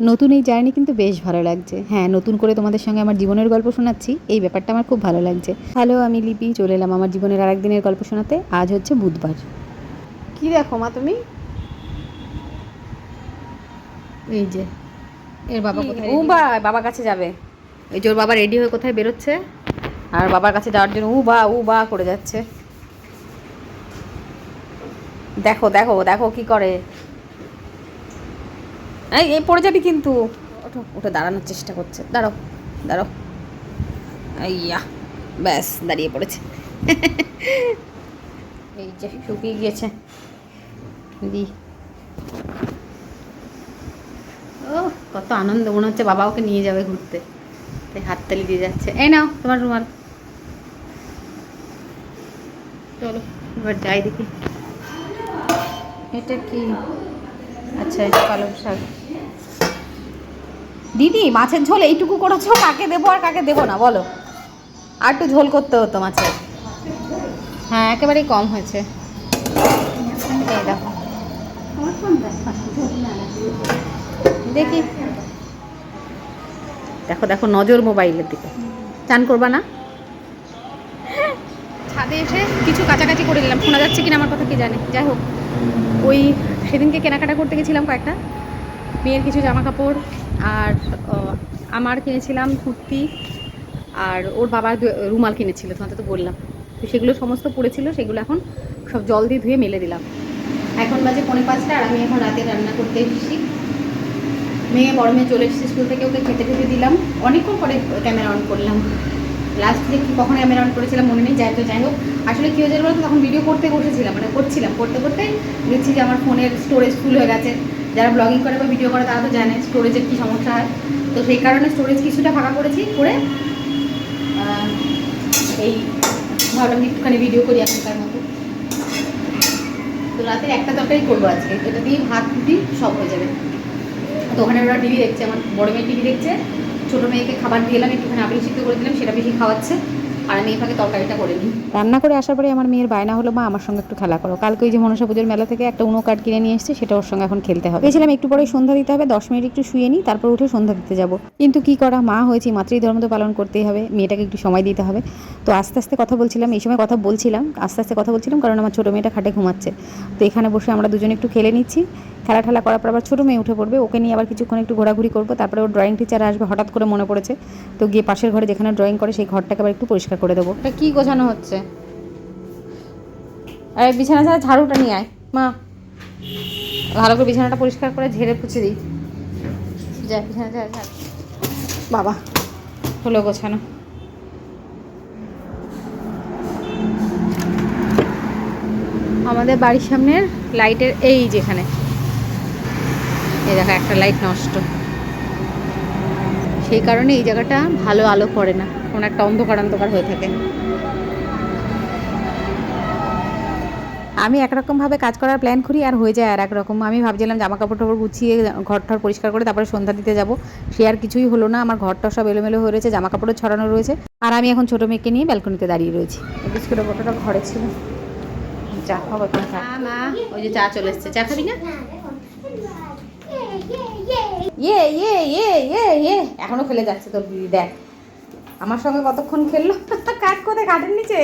নতুন এই জার্নি কিন্তু বেশ ভালো লাগছে। হ্যাঁ, নতুন করে তোমাদের সঙ্গে আমার জীবনের গল্প শোনাচ্ছি, এই ব্যাপারটা আমার খুব ভালো লাগছে। হ্যালো, আমি লিপি, চলে এলাম আমার জীবনের আরেক দিনের গল্প শোনাতে। আজ হচ্ছে বুধবার। কি দেখো মা তুমি? এই যে এর বাবা কোথায়? ও বাবার কাছে যাবে। এই যে ওর বাবা রেডি হয়ে কোথায় বেরোচ্ছে, আর বাবার কাছে যাওয়ার জন্য উ বা করে যাচ্ছে। দেখো দেখো দেখো কি করে। এই পড়ে যাবি কিন্তু। ওঠো, উঠে দাঁড়ানোর চেষ্টা করছে। দাঁড়াও দাঁড়াও। আইয়া, ব্যাস দাঁড়িয়ে পড়েছে। এই যে শুকিয়ে গিয়েছে। দি ও কত আনন্দ, মনে হচ্ছে বাবা ওকে নিয়ে যাবে ঘুরতে, তাই হাততালি দিয়ে যাচ্ছে। এই নাও তোমার রুমাল। চলো এবার যাই দেখি। এটা কি? আচ্ছা, এটা পালং শাক। দিদি, মাছের ঝোল এইটুকু করেছো, কাকে দেবো আর কাকে দেবো না বলো? আর একটু ঝোল করতে হতো মাছের। হ্যাঁ, একেবারেই কম হয়েছে। এই দেখো, দেখি। দেখো দেখো, নজর মোবাইলের দিকে। চান করবা না? ছাদে এসে কিছু কাছাকাছি করে নিলাম, শোনা যাচ্ছে কিনা আমার কথা কি জানে। যাই হোক, ওই সেদিনকে কেনাকাটা করতে গেছিলাম কয়েকটা, মেয়ের কিছু জামা কাপড়, আর আমার কিনেছিলাম কুর্তি, আর ওর বাবার রুমাল কিনেছিল, তোমাদের তো বললাম। তো সেগুলো সমস্ত পড়েছিল, সেগুলো এখন সব জল দিয়ে ধুয়ে মেলে দিলাম। এখন বাজে 4:45, আর আমি এখন রাতে রান্না করতে এসেছি। মেয়ে বড় মেয়ে চলে এসেছে স্কুল থেকে, ওকে খেতে খেতে দিলাম। অনেকক্ষণ পরে ক্যামেরা অন করলাম। লাস্ট যে কখন ক্যামেরা অন করেছিলাম মনে নেই। যাই হোক, আসলে কী হয়েছিল বলতো, তখন ভিডিও করতে বসেছিলাম, মানে করতে করতে দেখছি যে আমার ফোনের স্টোরেজ ফুল হয়ে গেছে। যারা ব্লগিং করে বা ভিডিও করে তারা তো জানে স্টোরেজের কী সমস্যা হয়। তো সেই কারণে স্টোরেজ কিছুটা ফাঁকা করেছি, করে এই ভাবলাম একটুখানি ভিডিও করি এখনকার মতো। তো রাতে একটা তরকারি করবো আজকে, এটা দিয়ে ভাত রুটি সব হয়ে যাবে। তো ওখানে ওরা টিভি দেখছে, আমার বড় মেয়ে টিভি দেখছে, ছোটো মেয়েকে খাবার দিয়ে এলাম, একটুখানি আপেল সিদ্ধ করে দিলাম, সেটা বেশি খাওয়াচ্ছে। আর আমি এখানে তরকারিটা করে নিই। রান্না করে আসার পরে আমার মেয়ের বায়না হলো, মা আমার সঙ্গে একটু খেলা করো। কালকে ওই যে মনসা পুজোর মেলা থেকে একটা উনো কার্ড কিনে নিয়ে এসেছে, সেটা ওর সঙ্গে এখন খেলতে হবে। ভেবেছিলাম একটু পরে সন্ধ্যা দিতে হবে, 10 মিনিট একটু শুয়ে নিই, তারপর উঠে সন্ধ্যা দিতে যাব। কিন্তু কি করা, মা হয়েছি, মাতৃধর্ম তো পালন করতেই হবে, মেয়েটাকে একটু সময় দিতে হবে। তো আস্তে আস্তে কথা বলছিলাম, এই সময় কথা বলছিলাম, আস্তে আস্তে কথা বলছিলাম, কারণ আমার ছোটো মেয়েটা খাটে ঘুমাচ্ছে। তো এখানে বসে আমরা দুজনে একটু খেলে নিচ্ছি। খেলা ঠেলা করার পর আবার ছোটো মেয়ে উঠে পড়বে, ওকে নিয়ে আবার কিছুক্ষণ একটু ঘোরাঘুরি করবো। তারপরে ওর ড্রয়িং টিচার আসবে, হঠাৎ করে মনে পড়েছে। তো গিয়ে পাশের ঘরে যেখানে ড্রয়িং করে সেই ঘরটাকে আবার একটু পরিষ্কার করে দেবো। এটা কী গোছানো হচ্ছে? আরে বিছানা ছাড়া ঝাড়ুটা নিয়ে আয় মা, ভালো করে বিছানাটা পরিষ্কার করে ঝেড়ে পুছে দিই। যা বিছানা ঝাড় ঝাড়। বাবা, হলো গোছানো। আমাদের বাড়ির সামনের লাইটের এই যেখানে, এই দেখা একটা লাইট নষ্ট, সেই কারণে এই জায়গাটা ভালো আলো পড়ে না, কোনো একটা অন্ধকার অন্ধকার হয়ে থাকে। আমি একরকমভাবে কাজ করার প্ল্যান করি আর হয়ে যায় আর একরকম। আমি ভাবছিলাম জামা কাপড় টাপড় গুছিয়ে ঘর ঠর পরিষ্কার করে তারপরে সন্ধ্যা দিতে যাব, সে আর কিছুই হলো না। আমার ঘরটা সব এলোমেলো হয়ে রয়েছে, জামা কাপড়ও ছড়ানো রয়েছে, আর আমি এখন ছোটো মেয়েকে নিয়ে ব্যালকনিতে দাঁড়িয়ে রয়েছি। বিস্কুটের বোতলটা ঘরে ছিল, চা খাবো তুমি? মা, ওই যে চা চলে এসছে, চা খাবি না? ইয়ে ইয়ে ইয়ে ইয়ে ইয়ে এখনো খেলে যাচ্ছে তোর দিদি, দেখ আমার সঙ্গে কতক্ষণ খেললো। কাঠ কোথায়, কাঠের নিচে।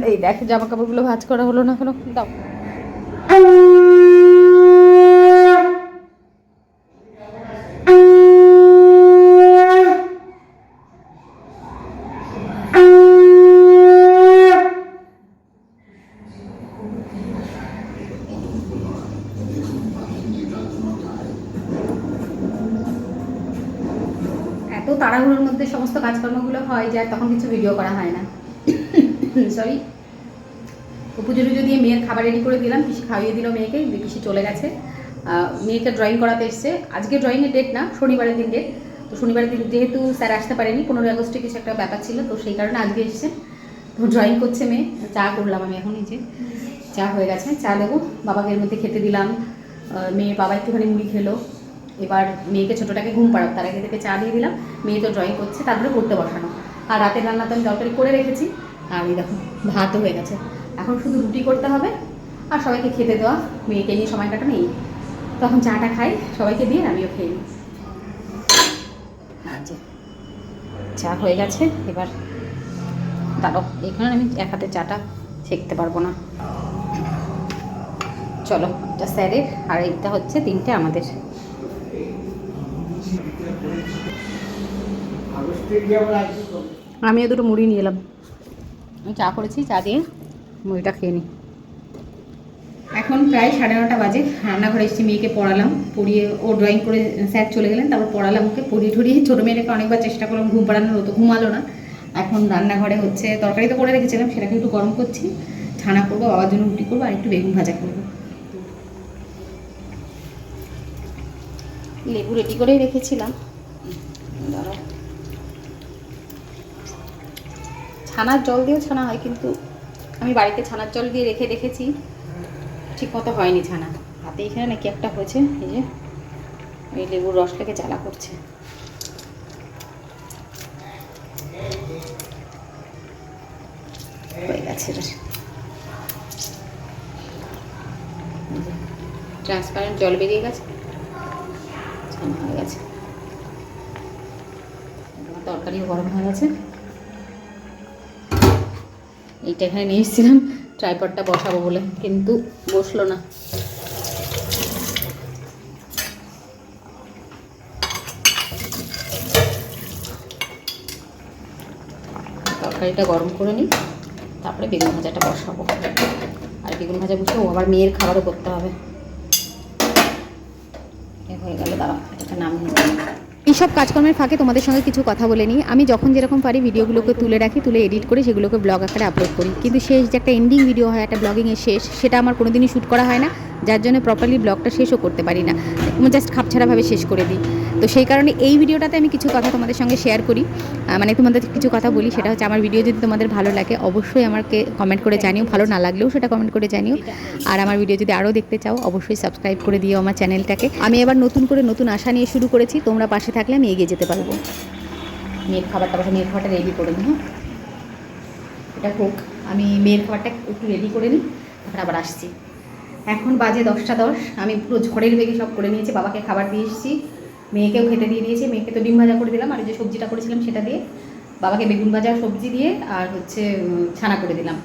এই দেখ জামা কাপড়গুলো ভাঁজ করা হলো না এখনো, দাও। এত তাড়াহুড়োর মধ্যে সমস্ত কাজকর্মগুলো হয় যে তখন কিছু ভিডিও করা হয় না। সরি। পুজো টুজো দিয়ে মেয়ের খাবার রেডি করে দিলাম, পিসি খাইয়ে দিল মেয়েকে, পিসি চলে গেছে। মেয়েকে ড্রয়িং করাতে এসছে। আজকে ড্রয়িংয়ের ডেট না, শনিবারের দিন ডেট। তো শনিবারের দিন যেহেতু স্যার আসতে পারেনি, 15ই আগস্টে কিছু একটা ব্যাপার ছিল, তো সেই কারণে আজকে এসছে। তো ড্রয়িং করছে মেয়ে। চা করলাম আমি এখন, এই যে চা হয়ে গেছে, চা দেবো। বাবাকে এর মধ্যে খেতে দিলাম, মেয়ে বাবা একটুখানি মুড়ি খেলো। এবার মেয়েকে ছোটোটাকে ঘুম পাড়াবো, তার আগে থেকে চা দিয়ে দিলাম। মেয়ে তো ড্রয়িং করছে, তারপরে পড়তে বসানো। আর রাতের রান্না তো আমি তরকারি করে রেখেছি, আর এই দেখো ভাতও হয়ে গেছে। এখন শুধু রুটি করতে হবে আর সবাইকে খেতে দেওয়া, মেয়েকে নিয়ে সময় কাটানো এই। তখন চাটা খাই, সবাইকে দিয়ে আমিও খেয়ে নিই। আচ্ছা, চা হয়ে গেছে। এবার দাঁড়ো, এখানে আমি এক হাতে চাটা ছেঁকতে পারবো না। চলো, এটা স্যারের আর এইটা হচ্ছে 3টে আমাদের। আমিও দুটো মুড়ি নিয়ে এলাম। আমি চা করেছি, চা দিয়ে মুড়িটা খেয়ে নিই। এখন প্রায় 9:30 বাজে। রান্নাঘরে এসেছি, মেয়েকে পড়ালাম, পড়িয়ে ও ড্রয়িং করে স্যার চলে গেলেন, তারপর পড়ালাম ওকে, পড়িয়ে ঠড়িয়ে ছোটো মেয়েটাকে অনেকবার চেষ্টা করলাম ঘুম পাড়ানোর, হতো ঘুমালো না। এখন রান্নাঘরে হচ্ছে তরকারি তো করে রেখেছিলাম, সেটাকে একটু গরম করছি, ছানা করবো, বাবার জন্য রুটি করবো, আর একটু বেগুন ভাজা করবো। লেবু রেডি করেই রেখেছিলাম। দাঁড়াও, ছানার জল দিয়েও ছানা হয়, কিন্তু আমি বাড়িতে ছানার জল দিয়ে রেখে দেখেছি, ঠিক মতো হয়নি ছানা। হাতে এখানে নাকি একটা হয়েছে, এই যে ওই লেবুর রস লেগে জ্বালা করছে। হয়ে গেছে, ট্রান্সপারেন্ট জল বেরিয়ে গেছে, ছানা হয়ে গেছে। তরকারিও গরম হয়ে গেছে। এইটা এখানে নিয়ে এসেছিলাম ট্রাইপডটা বসাবো বলে, কিন্তু বসলো না। তরকারিটা গরম করে নিই, তারপরে বেগুন ভাজাটা বসাবো। আর বেগুন ভাজা বসেও আবার মেয়ের খাবারও করতে হবে। হয়ে গেল, দাঁড়া এটা নামিয়ে। এইসব কাজকর্মের ফাঁকে তোমাদের সঙ্গে কিছু কথা বলে নিই। আমি যখন যেরকম পারি ভিডিওগুলোকে তুলে রাখি, তুলে এডিট করে সেগুলোকে ব্লগ আকারে আপলোড করি, কিন্তু শেষ যে একটা এন্ডিং ভিডিও হয়, একটা ব্লগিংয়ের শেষ, সেটা আমার কোনোদিনই শ্যুট করা হয় না, যার জন্য প্রপারলি ব্লগটা শেষও করতে পারি না, জাস্ট খাপছাড়াভাবে শেষ করে দিই। তো সেই কারণে এই ভিডিওটাতে আমি কিছু কথা তোমাদের সঙ্গে শেয়ার করি, মানে তোমাদের কিছু কথা বলি। সেটা হচ্ছে, আমার ভিডিও যদি তোমাদের ভালো লাগে অবশ্যই আমাকে কমেন্ট করে জানিও, ভালো না লাগলেও সেটা কমেন্ট করে জানিও। আর আমার ভিডিও যদি আরও দেখতে চাও অবশ্যই সাবস্ক্রাইব করে দিও আমার চ্যানেলটাকে। আমি এবার নতুন করে নতুন আশা নিয়ে শুরু করেছি, তোমরা পাশে থাকলে আমি এগিয়ে যেতে পারবো। মেয়ের খাবারটা মেয়ের খাবারটা রেডি করে নিই। হ্যাঁ, এটা হোক, আমি মেয়ের খাবারটা একটু রেডি করে নিই, তারপর আবার আসছি। এখন বাজে 10টা 10। আমি পুরো ঝড়ের বেগে সব করে নিয়েছি, বাবাকে খাবার দিয়ে এসেছি, মেয়েকেও খেতে দিয়ে দিয়েছি। মেয়েকে তো ডিম ভাজা করে দিলাম, আর যে সবজিটা করেছিলাম সেটা দিয়ে, বাবাকে বেগুন ভাজা সবজি দিয়ে আর হচ্ছে ছানা করে দিলাম।